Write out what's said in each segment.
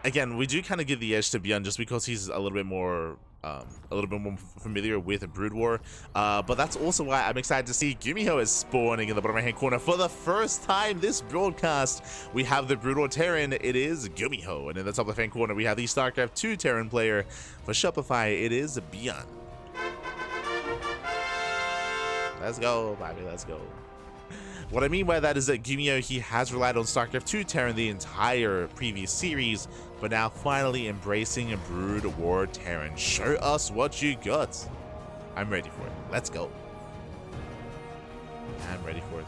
again, we do kind of give the edge to ByuN just because he's a little bit more familiar with Brood War, but that's also why I'm excited to see GuMiho is spawning in the bottom right hand corner for the first time this broadcast. We have the Brood War Terran, it is GuMiho, and in the top left hand corner we have the StarCraft 2 Terran player. For Shopify, it is ByuN. Let's go, baby, let's go. What I mean by that is that GuMiho, he has relied on StarCraft 2 Terran the entire previous series, but now finally embracing a Brood War Terran. Show us what you got. I'm ready for it. Let's go. I'm ready for it.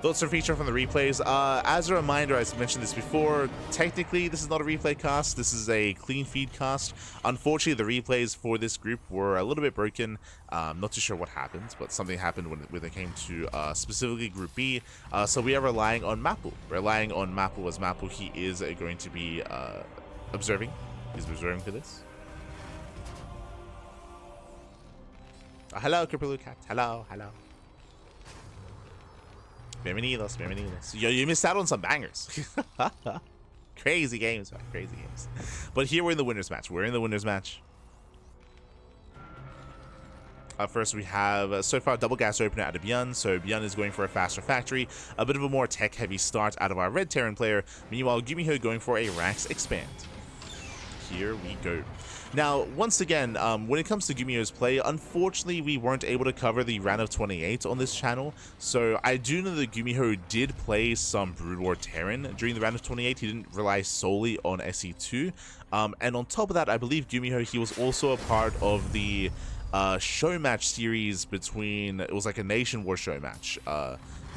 Thoughts or feature from the replays. As a reminder, I mentioned this before, technically this is not a replay cast, this is a clean feed cast. Unfortunately, the replays for this group were a little bit broken. Not too sure what happened, but something happened when it came to specifically Group B. So we are relying on Mapu. Relying on Mapu, as Mapu, he is going to be observing. He's observing for this. Hello, Kripalu Cat. Hello, hello. Bienvenidos, bienvenidos. Yo, you missed out on some bangers. Crazy games, man. Crazy games. But here we're in the winner's match. We're in the winner's match. First, we have so far double gas opener out of ByuN. So ByuN is going for a faster factory, a bit of a more tech-heavy start out of our red Terran player. Meanwhile, GuMiho going for a Rax expand. Here we go. Now, once again, when it comes to GuMiho's play, unfortunately, we weren't able to cover the round of 28 on this channel. So I do know that GuMiho did play some Brood War Terran during the round of 28. He didn't rely solely on SE2. And on top of that, I believe GuMiho, he was also a part of the show match series between, it was like a Nation War show match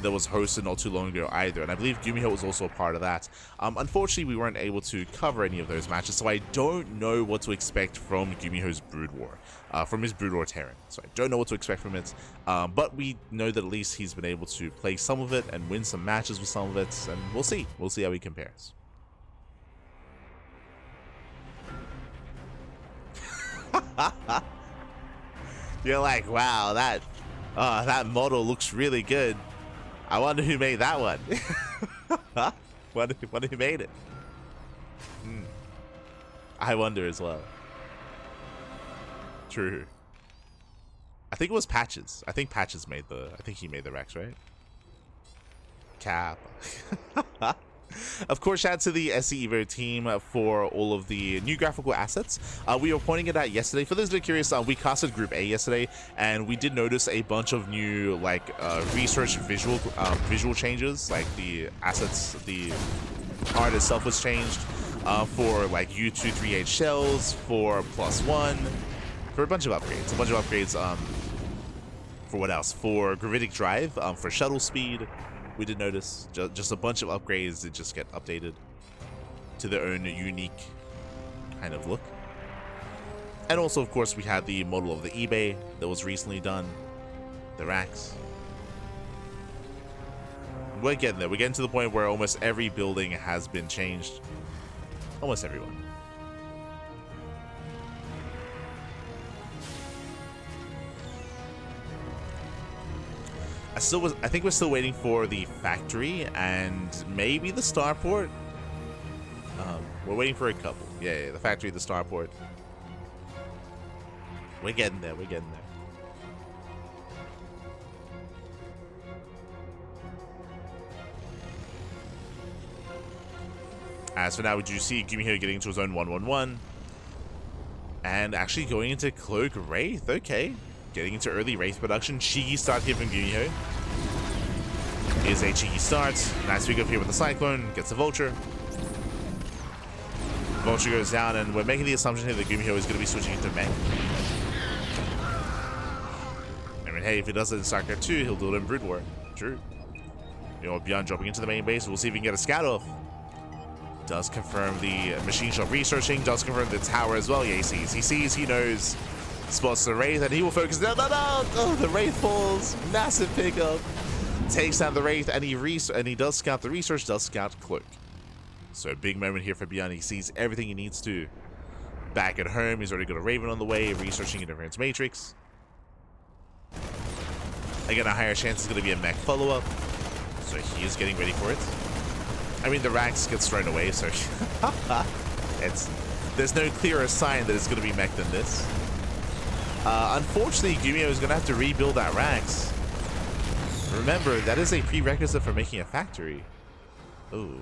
that was hosted not too long ago either, and I believe GuMiho was also a part of that. Unfortunately, we weren't able to cover any of those matches, so I don't know what to expect from GuMiho's Brood War, from his Brood War Terran. So I don't know what to expect from it, but we know that at least he's been able to play some of it and win some matches with some of it, and we'll see how he compares. You're like, wow, that model looks really good. I wonder who made that one. wonder who made it. I wonder as well. True. I think it was Patches. I think Patches made the. I think he made the Rex, right? Cap. Of course, shout out to the SE Evo team for all of the new graphical assets. We were pointing it out yesterday. For those that are curious, we casted Group A yesterday, and we did notice a bunch of new research visual changes. Like the assets, the art itself was changed for like U238 shells, for +1, for a bunch of upgrades. For what else? For gravitic drive, for shuttle speed. We did notice just a bunch of upgrades that just get updated to their own unique kind of look. And also, of course, we had the model of the eBay that was recently done, the racks. We're getting there. We're getting to the point where almost every building has been changed. Almost everyone. I think we're still waiting for the factory and maybe the starport. We're waiting for a couple. Yeah, the factory, the starport. We're getting there. We're getting there. As for now, we do see GuMiho getting into his own 1-1-1. And actually going into Cloak Wraith. Okay. Getting into early Wraith production. Cheeky start here from GuMiho. Is a cheeky start. Nice pick up here with the Cyclone. Gets a Vulture. Vulture goes down, and we're making the assumption here that GuMiho is going to be switching into mech. I mean, hey, if he does it in StarCraft 2, he'll do it in Brood War. True. You know, ByuN dropping into the main base. We'll see if we can get a scout off. Does confirm the machine shop researching. Does confirm the tower as well. Yeah, he sees, he knows. Spots the Wraith, and he will focus. No. Oh, the Wraith falls. Massive pickup. Takes down the Wraith, and he does scout the research, does scout Cloak. So a big moment here for ByuN. He sees everything he needs to. Back at home, he's already got a Raven on the way, researching Interference Matrix. Again, a higher chance is going to be a mech follow-up. So he is getting ready for it. I mean, the Rax gets thrown away, so there's no clearer sign that it's going to be mech than this. Unfortunately, GuMiho is going to have to rebuild that Rax. Remember, that is a prerequisite for making a factory. Ooh.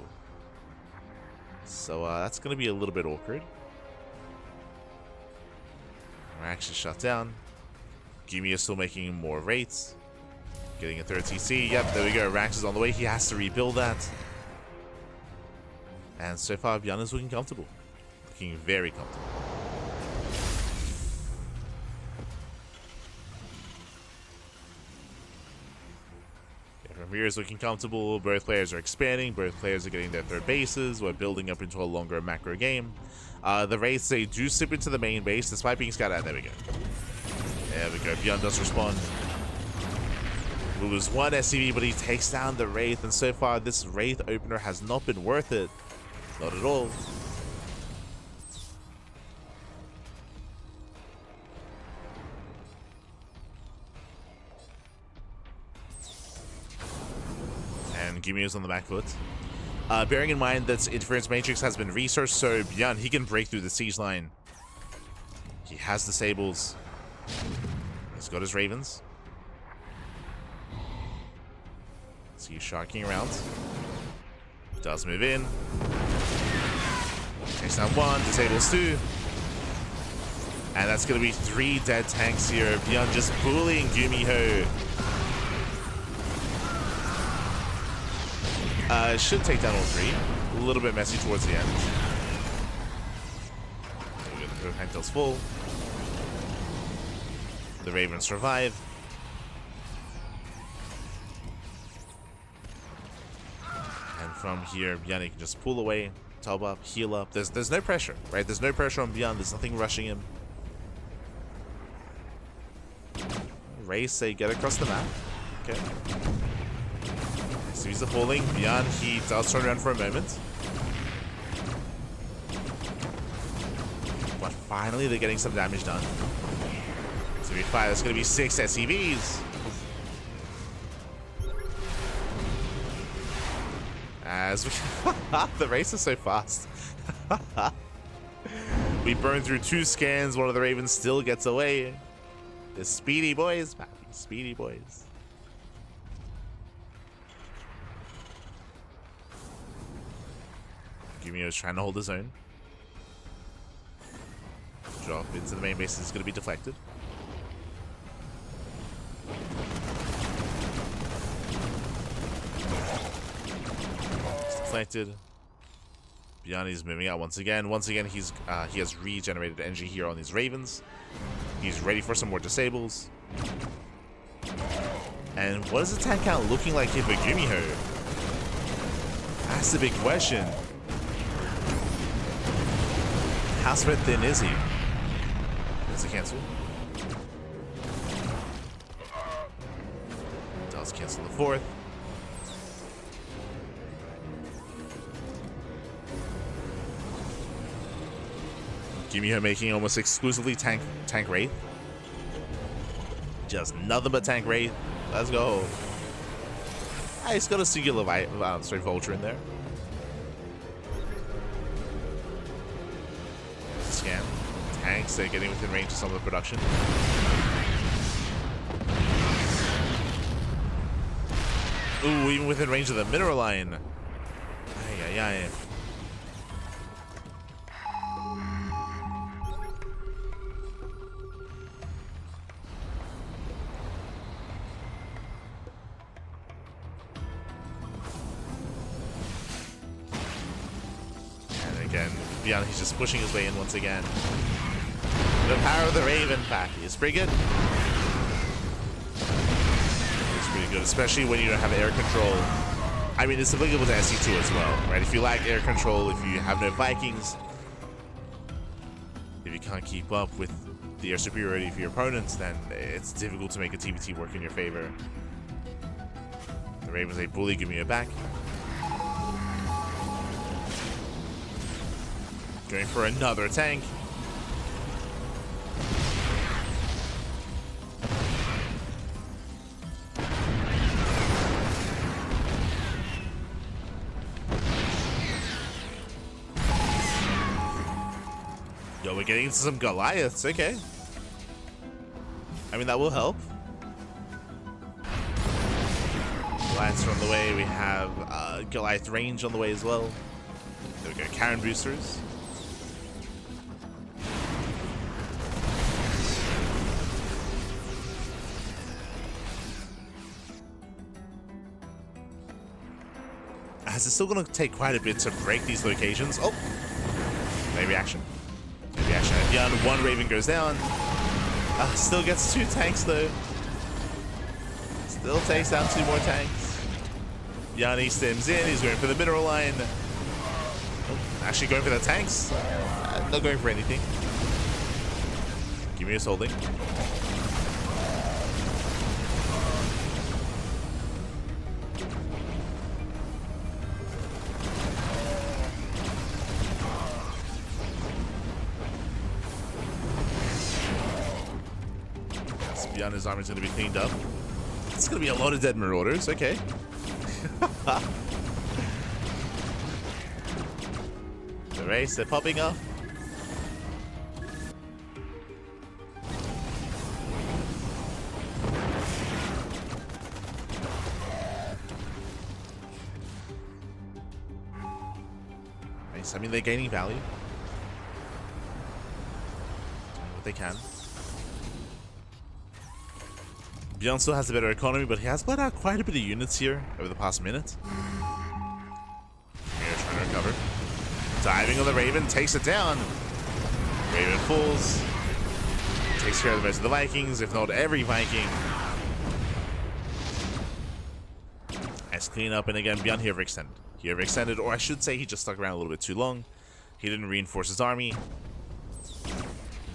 So that's going to be a little bit awkward. Rax is shut down. GuMiho is still making more rates. Getting a third TC. Yep, there we go. Rax is on the way. He has to rebuild that. And so far, ByuN is looking comfortable. Looking very comfortable. Here is looking comfortable. Both players are expanding. Both players are getting their third bases. We're building up into a longer macro game. The Wraiths, they do slip into the main base despite being scattered out. There we go. There we go. ByuN does respond. We lose one SCV, but he takes down the Wraith. And so far, this Wraith opener has not been worth it. Not at all. And GuMiho's on the back foot. Bearing in mind that Interference Matrix has been researched, so ByuN, he can break through the siege line. He has the Sables. He's got his Ravens. So he's sharking around. Does move in. Takes down one, disables two. And that's going to be 3 dead tanks here. ByuN just bullying GuMiho. Should take down all 3. A little bit messy towards the end. We're going to throw Hank Tails full. The Ravens survive. And from here, ByuN can just pull away, top up, heal up. There's no pressure, right? There's no pressure on ByuN. There's nothing rushing him. Race, they get across the map. Okay. So he's falling. ByuN, he does turn around for a moment. But finally, they're getting some damage done. It's going to be 5. That's going to be 6 SCVs. As we the race is so fast. We burn through 2 scans. One of the Ravens still gets away. The speedy boys, Pappy. Speedy boys. GuMiho is trying to hold his own. Drop into the main base is going to be deflected. It's deflected. ByuN is moving out once again. Once again, he has regenerated energy here on these Ravens. He's ready for some more disables. And what is the tank count looking like here for GuMiho? That's the big question. How spread thin is he? Does he cancel? Does cancel the 4th. GuMiho making almost exclusively tank Wraith. Just nothing but tank Wraith. Let's go. He's got a singular straight vulture in there. Scan. Tanks, they're getting within range of some of the production. Ooh, even within range of the mineral line. Ay, ay, ay. Again, ByuN, he's just pushing his way in once again. The power of the Raven pack is pretty good. It's pretty good, especially when you don't have air control. I mean, it's applicable to SC2 as well, right? If you lack air control, if you have no Vikings, if you can't keep up with the air superiority of your opponents, then it's difficult to make a TvT work in your favor. The Ravens, they bully GuMiho back. Going for another tank. Yo, we're getting into some Goliaths. Okay. I mean, that will help. Goliaths are on the way. We have Goliath range on the way as well. There we go. Karen boosters. As it's still going to take quite a bit to break these locations. Oh! Maybe reaction. Maybe reaction. ByuN, one Raven goes down. Still gets 2 tanks though. Still takes down 2 more tanks. ByuN, he stims in. He's going for the mineral line. Oh, actually going for the tanks. Not going for anything. GuMiho's holding. ByuN, his armor's going to be cleaned up. It's going to be a lot of dead marauders. Okay. The race, they're popping up. Nice. I mean, they're gaining value. What they can. ByuN still has a better economy, but he has played out quite a bit of units here over the past minute. Here, trying to recover. Diving on the Raven, takes it down. Raven falls. Takes care of the rest of the Vikings, if not every Viking. Nice clean up, and again, ByuN here overextended. He overextended, or I should say he just stuck around a little bit too long. He didn't reinforce his army.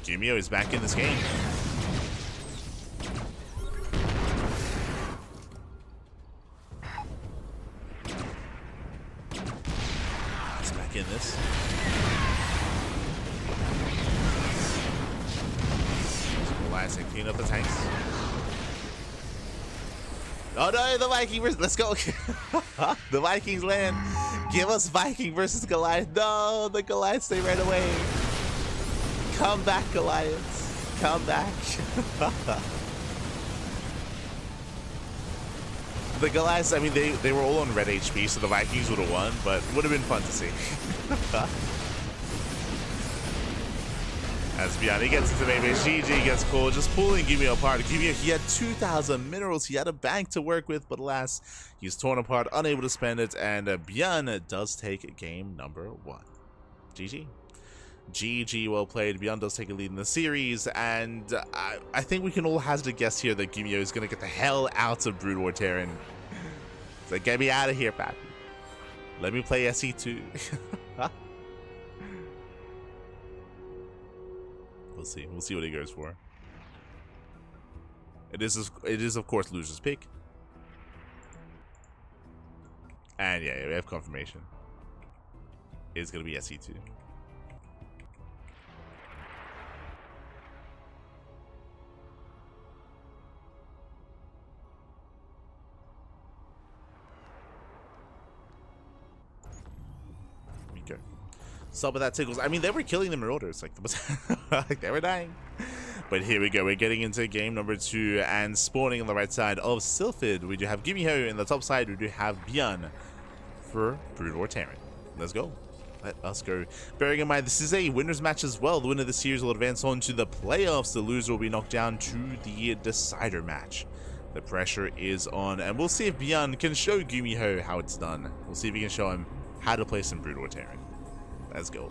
GuMiho is back in this game. In this. Goliath and clean up the tanks. Oh no, the Viking versus. Let's go. The Vikings land. Give us Viking versus Goliath. No, the Goliath stay right away. Come back, Goliaths. Come back. The Goliaths, I mean, they were all on red HP, so the Vikings would have won, but would have been fun to see. As ByuN, he gets into maybe GG gets called, just pulling GuMiho apart. GuMiho, he had 2,000 minerals, he had a bank to work with, but alas, he's torn apart, unable to spend it, and ByuN does take game number 1. GG. GG, well played. ByuN does take a lead in the series, and I think we can all hazard a guess here that GuMiho is going to get the hell out of Brood War Terran. It's like, get me out of here, pappy. Let me play SE2. We'll see. We'll see what he goes for. It is of course loser's pick. And yeah, we have confirmation. It's going to be SE2. Stop with that tickles. I mean, they were killing the marauders. Like they were dying. But here we go. We're getting into game number 2 and spawning on the right side of Sylphid. We do have GuMiho in the top side. We do have ByuN for Brood War Terran. Let's go. Let us go. Bearing in mind, this is a winner's match as well. The winner of the series will advance on to the playoffs. The loser will be knocked down to the decider match. The pressure is on, and we'll see if ByuN can show GuMiho how it's done. We'll see if he can show him how to play some Brood War Terran. Let's go.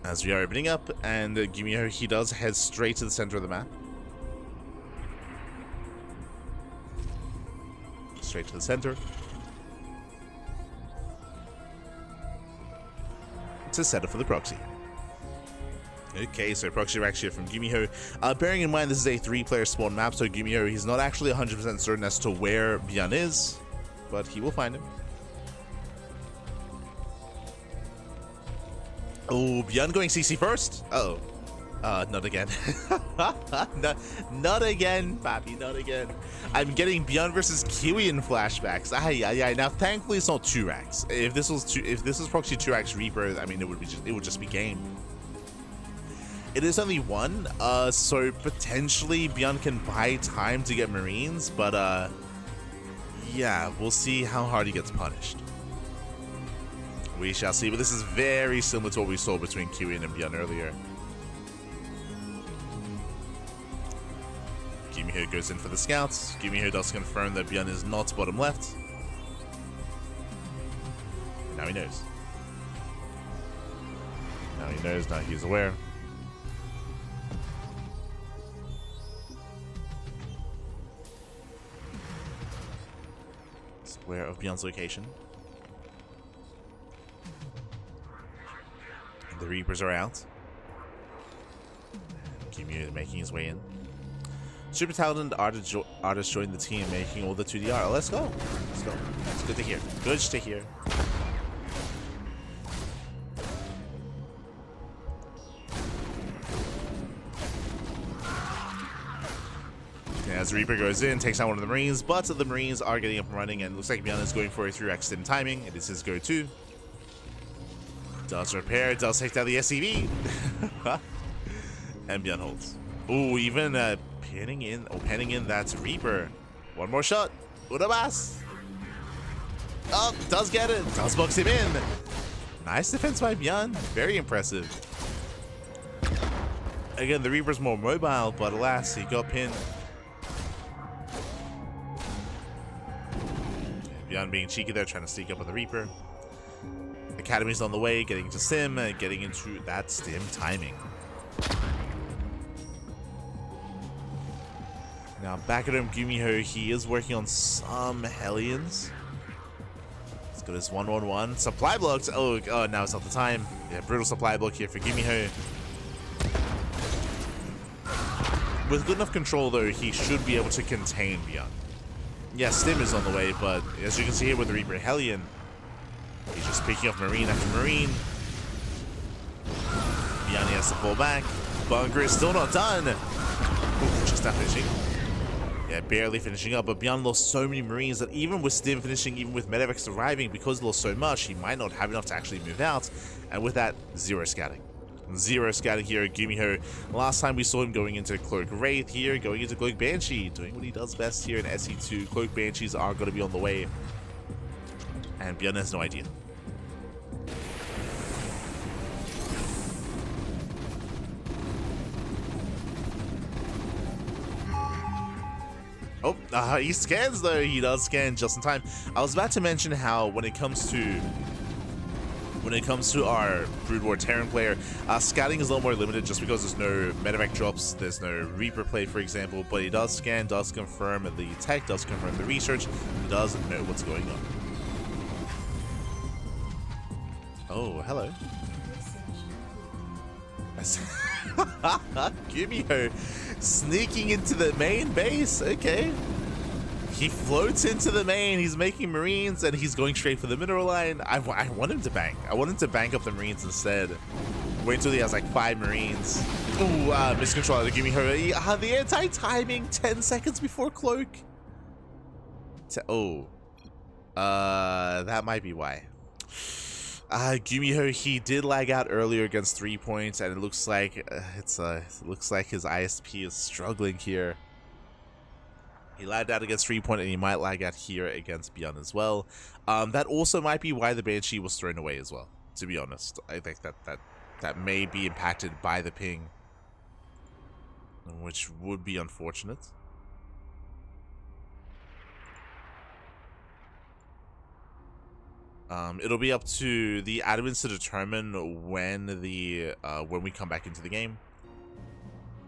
As we are opening up, and GuMiho, he does head straight to the center of the map. Straight to the center. To set up for the proxy. Okay, so proxy rack here from GuMiho. Bearing in mind this is a 3-player spawn map, so GuMiho, he's not actually 100% certain as to where ByuN is, but he will find him. Oh, ByuN going CC first? Uh-oh. Not again. Not again, Papi, not again. I'm getting ByuN versus GuMiho flashbacks. Ay. Now, thankfully, it's not 2 racks. If this was proxy 2 racks Reaper, I mean, it would just be game. It is only 1, so potentially ByuN can buy time to get Marines, but yeah, we'll see how hard he gets punished. We shall see, but this is very similar to what we saw between GuMiho and ByuN earlier. GuMiho goes in for the scouts. GuMiho does confirm that ByuN is not bottom left. Now he knows. Now he's aware. He's aware of ByuN's location. And the Reapers are out. GuMiho is making his way in. Super talented artists joined the team, making all the 2DR. Let's go. Let's go. That's good to hear. Good to hear. As Reaper goes in, takes out one of the Marines, but the Marines are getting up and running, and looks like ByuN is going for a 3x stim timing. It is his go-to. Does repair, does take down the SCV. And ByuN holds. Ooh, even panning in that Reaper. One more shot. Unabas. Oh, does get it. Does box him in. Nice defense by ByuN. Very impressive. Again, the Reaper's more mobile, but alas, he got pinned. ByuN being cheeky there, trying to sneak up on the Reaper. Academy's on the way, getting into Sim, getting into that stim timing. Now back at home, GuMiho, he is working on some Hellions. Let's go this 1-1-1. Supply blocks. Oh, now it's not the time. Yeah, brutal supply block here for GuMiho. With good enough control, though, he should be able to contain ByuN. Yeah, Stim is on the way, but as you can see here with the Reaper Hellion, he's just picking off Marine after Marine. ByuN has to pull back. Bunker is still not done. Ooh, just not finishing. Yeah, barely finishing up, but ByuN lost so many Marines that even with Stim finishing, even with Medevacs arriving, because he lost so much, he might not have enough to actually move out. And with that, zero scouting. Zero scouting here at GuMiho. Last time we saw him going into Cloak Wraith, here going into Cloak Banshee, doing what he does best here in SE2. Cloak Banshees are going to be on the way, and ByuN has no idea. Oh, he scans though. He does scan just in time. I was about to mention how when it comes to our Brood War Terran player, scouting is a little more limited just because there's no medevac drops, there's no Reaper play, for example, but he does scan, does confirm the tech, does confirm the research, he does know what's going on. Oh, hello. GuMiho sneaking into the main base. Okay. He floats into the main. He's making Marines, and he's going straight for the mineral line. I want him to bank. I want him to bank up the Marines instead. Wait until he has like 5 Marines. Ooh, miscontrol out of GuMiho. The anti-timing 10 seconds before Cloak. That might be why. GuMiho, he did lag out earlier against 3 points, and it looks like it looks like his ISP is struggling here. He lagged out against 3 point, and he might lag out here against ByuN as well. That also might be why the Banshee was thrown away as well. To be honest, I think that may be impacted by the ping, which would be unfortunate. It'll be up to the admins to determine when we come back into the game,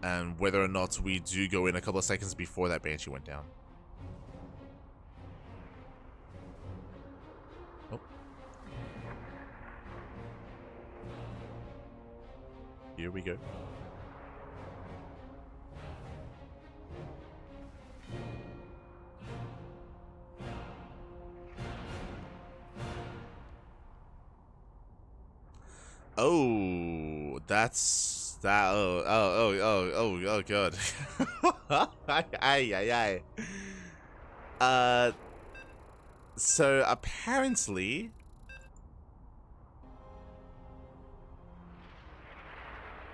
and whether or not we do go in a couple of seconds before that Banshee went down. Oh. Here we go. Oh, that's That, oh god. Ay. So apparently,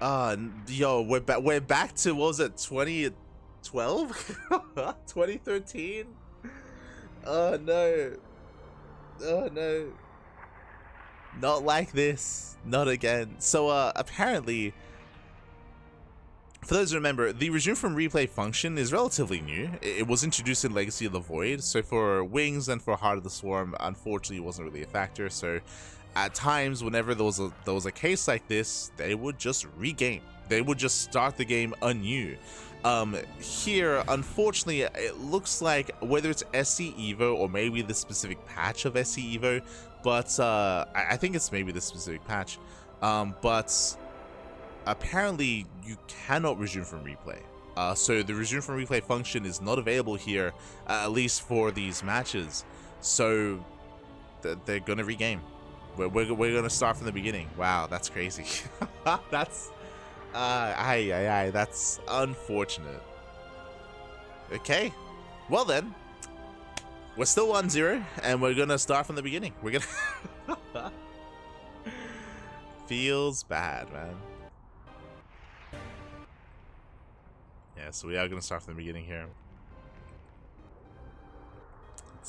yo, we're back to, what was it, 2012? 2013? Oh no. Oh no. Not like this. Not again. So apparently, for those who remember, the resume from replay function is relatively new. It was introduced in Legacy of the Void, so for Wings and for Heart of the Swarm, unfortunately it wasn't really a factor. So at times, whenever there was a case like this, they would just regame. They would just start the game anew. Here, unfortunately, it looks like whether it's SE Evo or maybe the specific patch of SE Evo, but I think it's maybe the specific patch, but apparently you cannot resume from replay. So the resume from replay function is not available here, at least for these matches. So they're gonna regame. We're gonna start from the beginning. Wow, that's crazy. That's that's unfortunate. Okay, well then, we're still 1-0, and we're gonna start from the beginning. We're gonna feels bad, man. Yeah, so we are gonna start from the beginning here.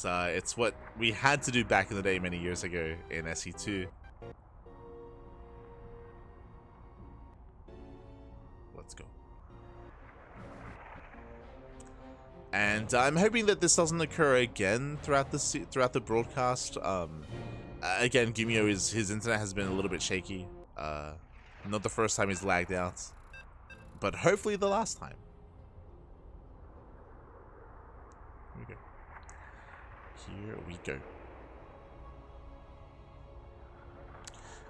It's what we had to do back in the day many years ago in SE2. Let's go. And I'm hoping that this doesn't occur again throughout the broadcast. Again, GuMiho, his internet has been a little bit shaky. Not the first time he's lagged out, but hopefully the last time. Here we go. Here we go.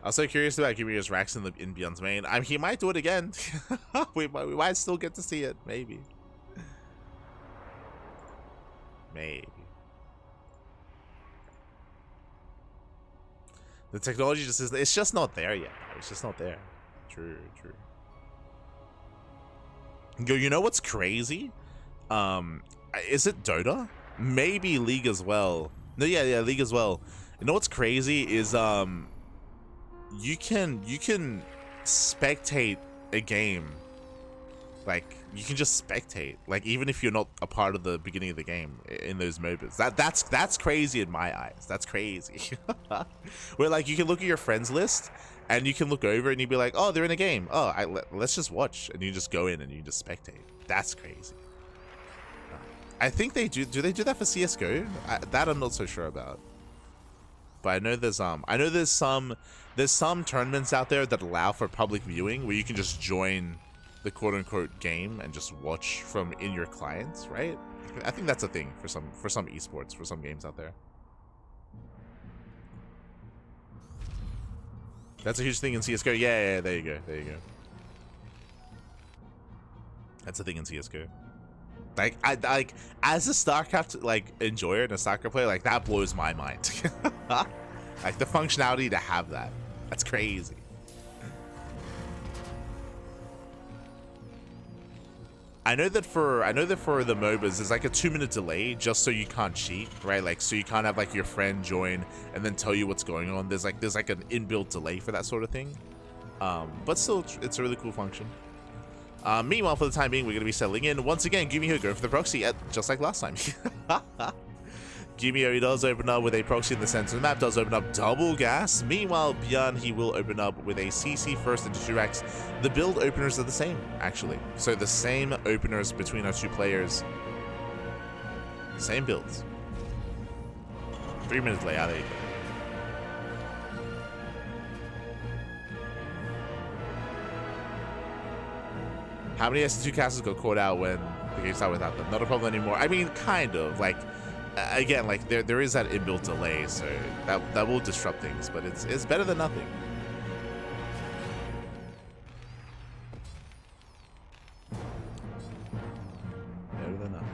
I was so curious about GuMiho's racks in ByuN's main. He might do it again. we might still get to see it, maybe. Maybe. The technology just isn't, it's just not there yet. It's just not there. True. Yo, you know what's crazy? Is it Dota? Maybe League as well. No, yeah, League as well. You know what's crazy is you can spectate a game. Like, you can just spectate, like, even if you're not a part of the beginning of the game in those MOBAs. That's crazy in my eyes. That's crazy. Where, like, you can look at your friends list and you can look over and you'd be like, oh, they're in a game. Oh, let's just watch, and you just go in and you just spectate. That's crazy. I think they do. Do they do that for CS:GO? That I'm not so sure about. But I know there's some tournaments out there that allow for public viewing where you can just join the quote-unquote game and just watch from in your clients, right? I think that's a thing for some esports, for some games out there. That's a huge thing in CS:GO. Yeah, there you go. That's a thing in CS:GO. Like, I as a StarCraft enjoyer and a StarCraft player, like, that blows my mind. Like, the functionality to have that's crazy. I know that for the MOBAs, there's like a 2-minute delay just so you can't cheat, right? Like, so you can't have like your friend join and then tell you what's going on. There's like an inbuilt delay for that sort of thing. But still, it's a really cool function. Meanwhile, for the time being, we're going to be settling in. Once again, GuMiho go for the proxy, just like last time. GuMiho, he does open up with a proxy in the center of the map, does open up double gas. Meanwhile, ByuN, he will open up with a CC first into 2 racks. The build openers are the same, actually. So the same openers between our two players. Same builds. 3-minute layout, there you go. How many SE2 casters got caught out when the game started without them? Not a problem anymore. I mean, kind of. Like, again, like, there is that inbuilt delay, so that will disrupt things, but it's better than nothing. Better than nothing.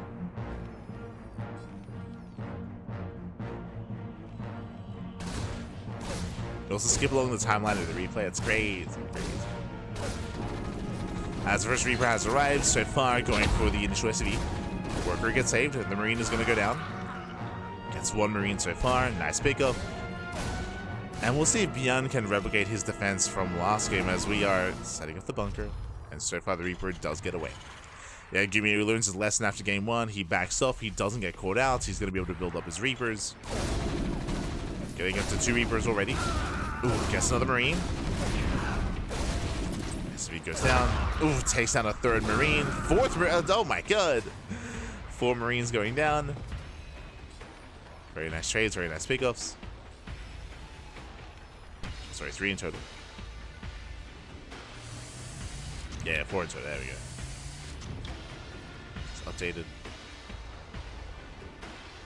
You also skip along the timeline of the replay. It's crazy. As the first Reaper has arrived, so far going for the initial SCV. Worker gets saved, and the Marine is going to go down. Gets one Marine so far, nice pickup. And we'll see if ByuN can replicate his defense from last game as we are setting up the bunker. And so far the Reaper does get away. Yeah, GuMiho learns his lesson after game 1. He backs off, he doesn't get caught out, he's going to be able to build up his Reapers. Getting up to 2 Reapers already. Ooh, gets another Marine. SCV goes down. Ooh, takes down a 3rd Marine. 4th, oh my god. 4 Marines going down. Very nice trades, very nice pickups. Sorry, 3 in total. Yeah, 4 in total, there we go. It's updated.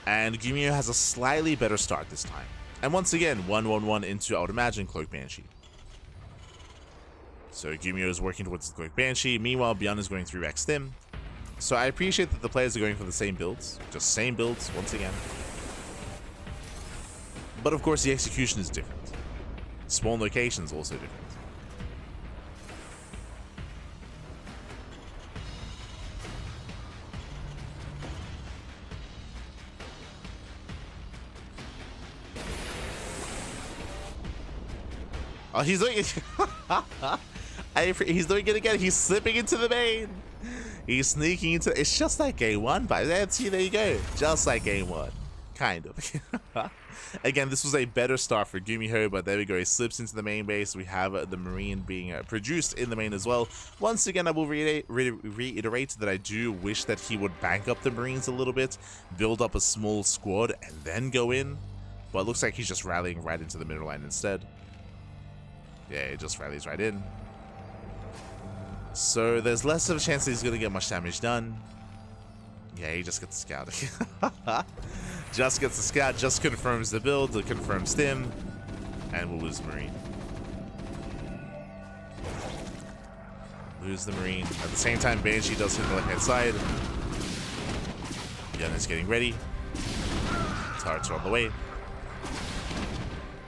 And GuMiho has a slightly better start this time. And once again, 1-1-1 into, I would imagine, Cloak Banshee. So GuMiho is working towards the Cloak Banshee. Meanwhile, ByuN is going through Rex Stim. So I appreciate that the players are going for the same builds. Just same builds, once again. But of course, the execution is different. Spawn locations also different. Oh, he's doing it. He's doing it again. He's slipping into the main. He's sneaking into. It's just like game 1, but there you go. Just like game 1. Kind of. Again, this was a better start for GuMiho, but there we go. He slips into the main base. We have the Marine being produced in the main as well. Once again, I will reiterate that I do wish that he would bank up the Marines a little bit, build up a small squad, and then go in. But it looks like he's just rallying right into the middle line instead. Yeah, he just rallies right in. So there's less of a chance that he's going to get much damage done. Yeah, he just gets the scout. Just gets the scout, just confirms the build, confirms Stim, and we'll lose the Marine. Lose the Marine. At the same time, Banshee does hit the left-hand side. ByuN is getting ready. Turrets are on the way.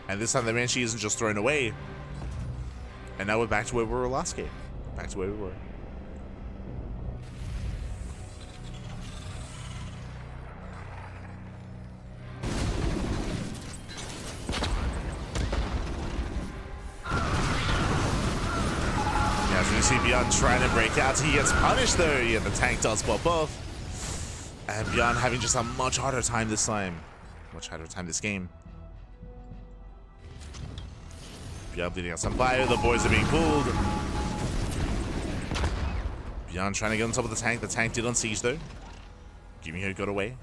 And this time the Banshee isn't just thrown away. And now we're back to where we were last game. Back to where we were. As we see ByuN trying to break out, he gets punished though. Yeah, the tank does pop off. And ByuN having just a much harder time this time. Much harder time this game. ByuN bleeding out some fire. The boys are being pulled. ByuN trying to get on top of the tank. The tank did on siege though. GuMiho got away.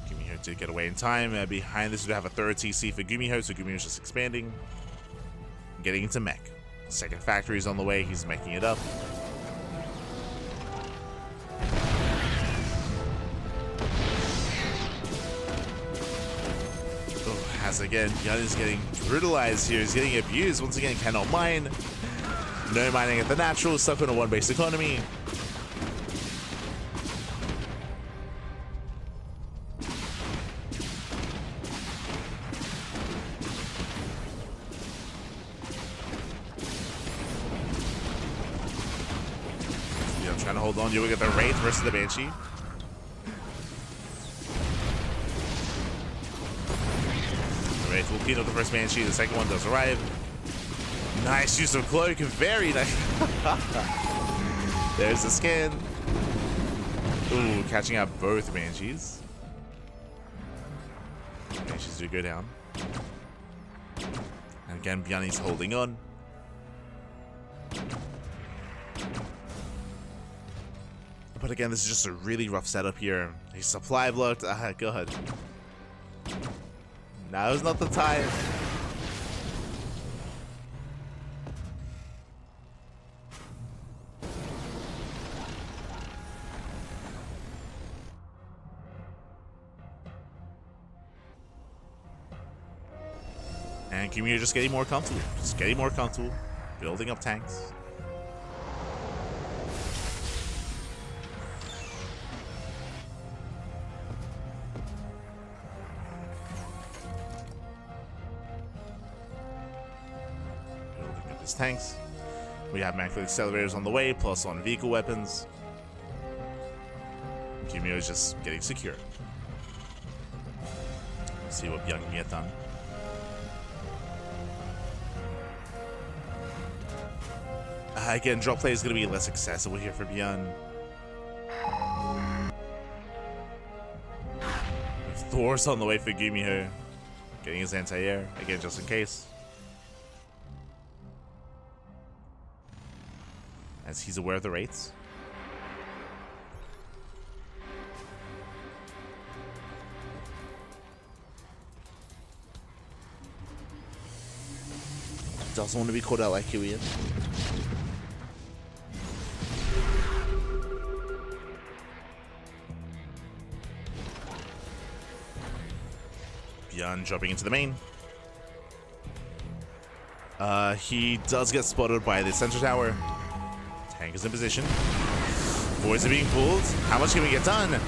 GuMiho did get away in time. Behind this, we have a 3rd TC for GuMiho, so GuMiho's just expanding. Getting into mech. Second factory is on the way. He's meching it up. As again, ByuN is getting brutalized here. He's getting abused. Once again, cannot mine. No mining at the natural. Stuck on a 1-base economy. ByuN trying to hold on. You look at the Wraith versus the Banshee. Wraith will clean up the first Banshee. The second one does arrive. Nice use of Cloak. Very nice. There's the scan. Ooh, catching out both Banshees. Banshees do go down. And again, ByuN is holding on. But again, this is just a really rough setup here. He's supply blocked. Ah, God. Now is not the time. And GuMiho just getting more comfortable. Just getting more comfortable. Building up tanks. his tanks. We have Macro accelerators on the way, plus on vehicle weapons. GuMiho is just getting secure. Let's see what ByuN can get done. Again, drop play is going to be less accessible here for ByuN. Thor's on the way for GuMiho. Getting his anti-air, again, just in case. As he's aware of the rates. Doesn't want to be called out like ByuN. ByuN dropping into the main. He does get spotted by the center tower. Tank is in position. Boys are being pulled. How much can we get done?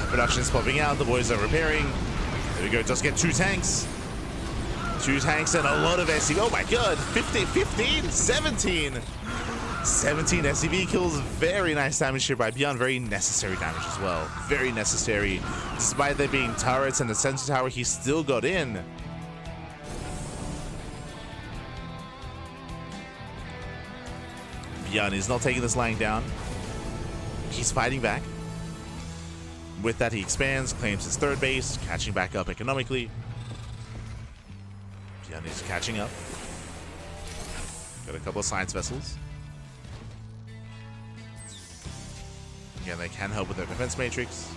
Production is popping out. The boys are repairing. There we go. Does get 2 tanks. 2 tanks and a lot of SCV. Oh my god. 15, 17. 17 SCV kills. Very nice damage here by ByuN. Very necessary damage as well. Very necessary. Despite there being turrets and the center tower, he still got in. ByuN is not taking this lying down. He's fighting back. With that, he expands, claims his 3rd base, catching back up economically. ByuN is catching up. Got a couple of science vessels. Again, they can help with their defense matrix.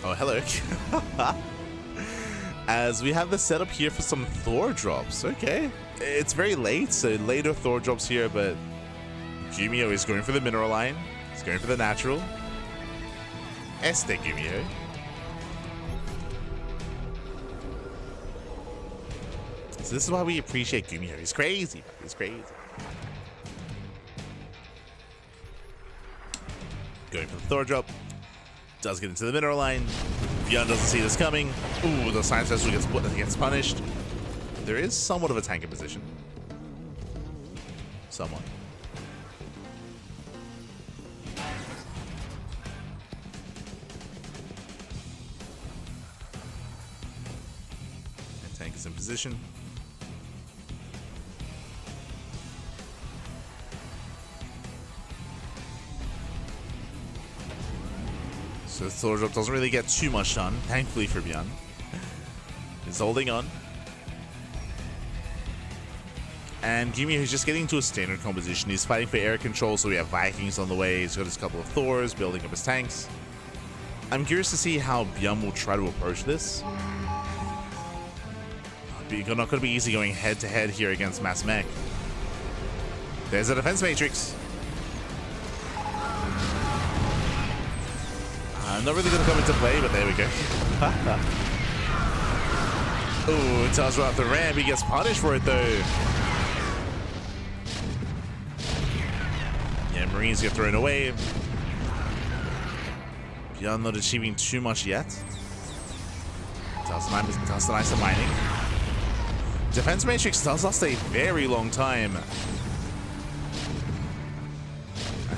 Oh, hello. As we have the setup here for some Thor drops. Okay. It's very late, so later Thor drops here, but GuMiho is going for the mineral line. He's going for the natural. GuMiho. So this is why we appreciate GuMiho. He's crazy. He's crazy. Going for the Thor drop. Does get into the mineral line. ByuN doesn't see this coming. Ooh, the science vessel gets punished. There is somewhat of a tank in position. Somewhat. And tank is in position. So the Thor drop doesn't really get too much done, thankfully for ByuN. He's holding on. And GuMiho is just getting into a standard composition. He's fighting for air control, so we have Vikings on the way. He's got his couple of Thors, building up his tanks. I'm curious to see how ByuN will try to approach this. Not going to be easy going head-to-head here against Mass Mech. There's a defense matrix. Not really going to come into play, but there we go. Ooh, it tells right off the ramp. He gets punished for it, though. Yeah, Marines get thrown away. ByuN not achieving too much yet. Does the nice mining. Defense Matrix does last a very long time.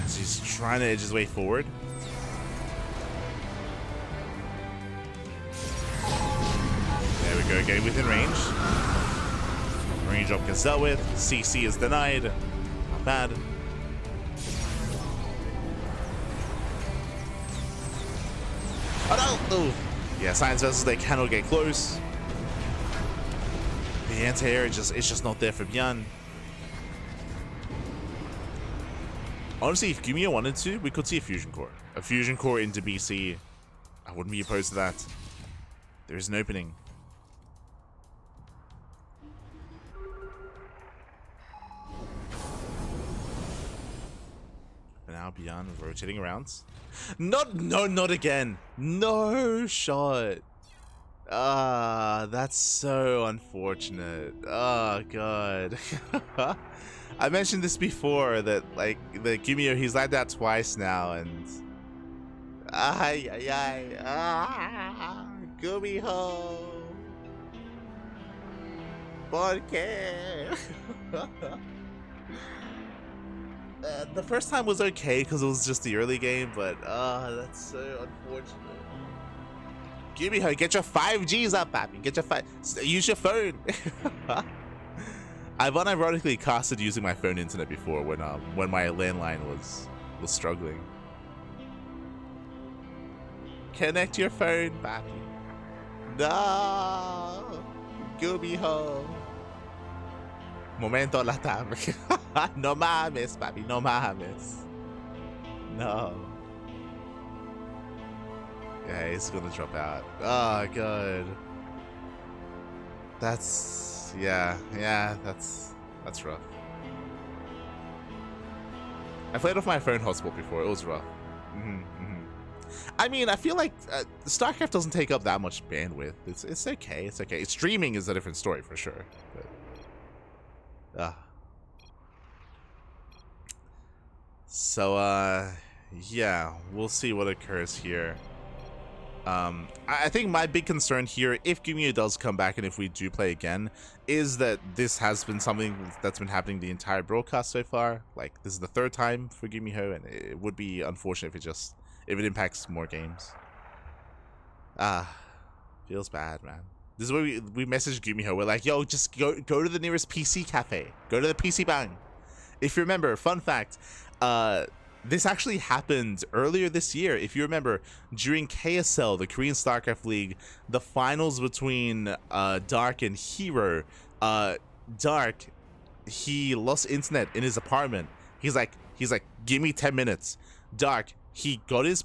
As he's trying to edge his way forward. Go getting within range. Marine drop gets dealt with. CC is denied. Not bad. Oh no! Oh. Yeah, science vessels, they cannot get close. The anti-air it's just not there for ByuN. Honestly, if GuMiho wanted to, we could see a fusion core. A fusion core into BC. I wouldn't be opposed to that. There is an opening. Now ByuN rotating around. Not again. No shot. Ah, that's so unfortunate. Oh god. I mentioned this before that like the GuMiho, he's like that twice now, and ay ay ay GuMiho, ¿por qué? The first time was okay because it was just the early game, but that's so unfortunate. GuMiho, get your 5Gs up, papi. Get your use your phone. I've unironically casted using my phone internet before when my landline was struggling. Connect your phone, papi. No, GuMiho. Momento latam. No mames, papi. No mames. No. Yeah, he's gonna drop out. Oh god. That's that's rough. I played off my phone hotspot before. It was rough. I mean, I feel like StarCraft doesn't take up that much bandwidth. It's okay. It's okay. Streaming is a different story for sure. But, so yeah, we'll see what occurs here. I think my big concern here, if GuMiho does come back and if we do play again, is that this has been something that's been happening the entire broadcast so far. Like, this is the third time for GuMiho, and it would be unfortunate if it impacts more games. Feels bad, man. This is where we messaged GuMiho. We're like, yo, just go to the nearest PC cafe. Go to the PC Bang. If you remember, fun fact, this actually happened earlier this year. If you remember, during KSL, the Korean StarCraft League, the finals between Dark and Hero, Dark, he lost internet in his apartment. He's like, give me 10 minutes. Dark, he got his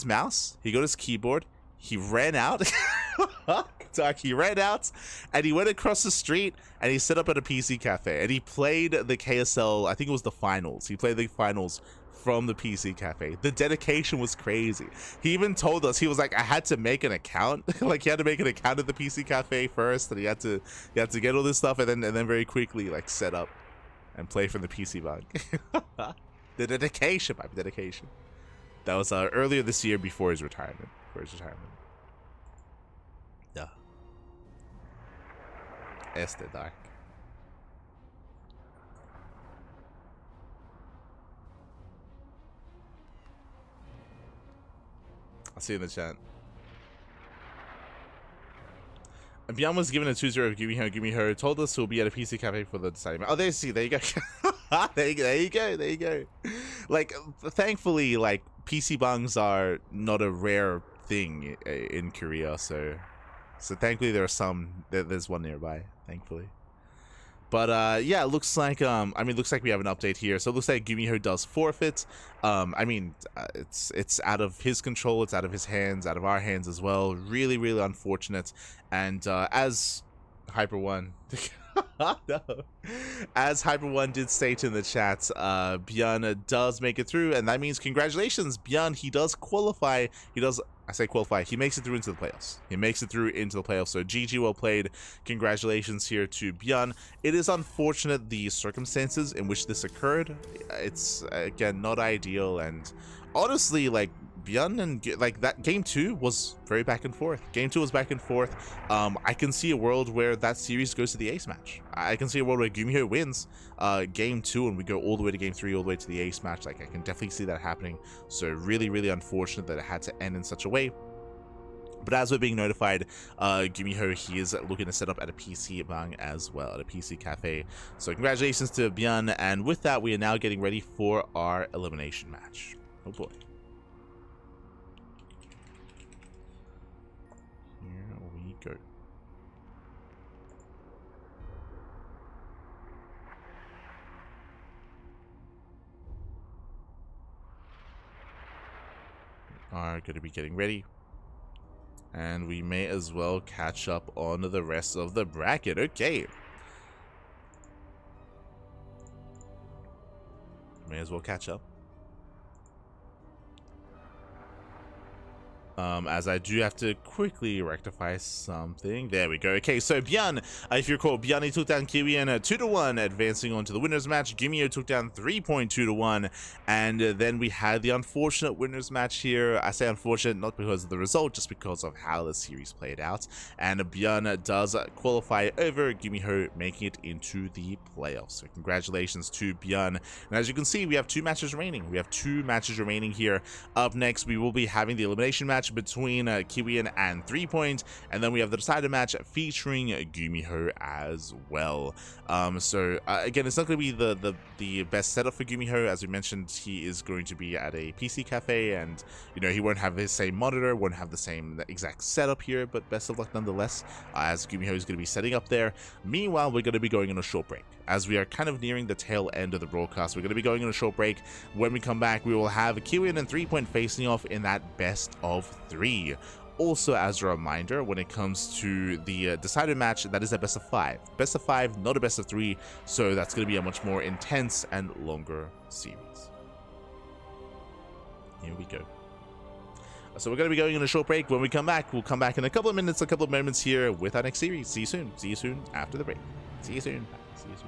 mouse, he got his keyboard, he ran out. Dark, he ran out and he went across the street and he set up at a PC cafe and he played the KSL, I think it was the finals. He played the finals from the PC cafe. The dedication was crazy. He even told us, he was like, I had to make an account. Like, he had to make an account at the PC cafe first, and he had to get all this stuff, and then very quickly like set up and play from the PC bug. The dedication, my dedication. That was earlier this year before his retirement. Yeah. Dark. I'll see you in the chat. And ByuN was given a 2-0 of GuMiho told us he'll be at a PC cafe for the deciding. Oh, there you go. there you go. Like, thankfully, like, PC bangs are not a rare thing in Korea, so thankfully there's one nearby, thankfully. But yeah, it looks like looks like we have an update here. So it looks like GuMiho does forfeit. It's out of his control, it's out of his hands, out of our hands as well. Really, really unfortunate. And as Hyper1 no. As Hyper1 did state in the chat, ByuN does make it through, and that means congratulations, ByuN. He does qualify. I say qualify, he makes it through into the playoffs. So GG, well played. Congratulations here to ByuN. It is unfortunate the circumstances in which this occurred. It's, again, not ideal, and honestly, like, ByuN and like that game 2 was very back and forth. I can see a world where that series goes to the ace match. I can see a world where GuMiho wins game 2 and we go all the way to game 3, all the way to the ace match. Like, I can definitely see that happening. So really, really unfortunate that it had to end in such a way. But as we're being notified, GuMiho, he is looking to set up at a PC bang as well, at a PC cafe. So congratulations to ByuN, and with that, we are now getting ready for our elimination match. Oh boy. Go. Are going to be getting ready, and we may as well catch up on the rest of the bracket. Okay, may as well catch up. As I do have to quickly rectify something. There we go. Okay, so ByuN, if you recall, ByuN took down GuMiho 2-1, advancing on to the winners match. GuMiho took down 3.2-1, and then we had the unfortunate winners match here. I say unfortunate not because of the result, just because of how the series played out. And ByuN does qualify over GuMiho, making it into the playoffs. So congratulations to ByuN. And as you can see, we have 2 matches remaining. We have 2 matches remaining here. Up next, we will be having the elimination match between ByuN and 3Point, and then we have the decided match featuring GuMiho as well. Again, it's not going to be the best setup for GuMiho. As we mentioned, he is going to be at a PC cafe, and you know, he won't have his same monitor, won't have the same exact setup here, but best of luck nonetheless, as GuMiho is going to be setting up there. Meanwhile, we're going to be going on a short break. As we are kind of nearing the tail end of the broadcast, we're going to be going on a short break. When we come back, we will have ByuN and 3Point facing off in that best of 3. Also, as a reminder, when it comes to the decided match, that is a best of 5. Best of 5, not a best of 3, so that's going to be a much more intense and longer series. Here we go. So we're going to be going on a short break. When we come back, we'll come back in a couple of minutes, a couple of moments here with our next series. See you soon. See you soon after the break. See you soon. See you soon.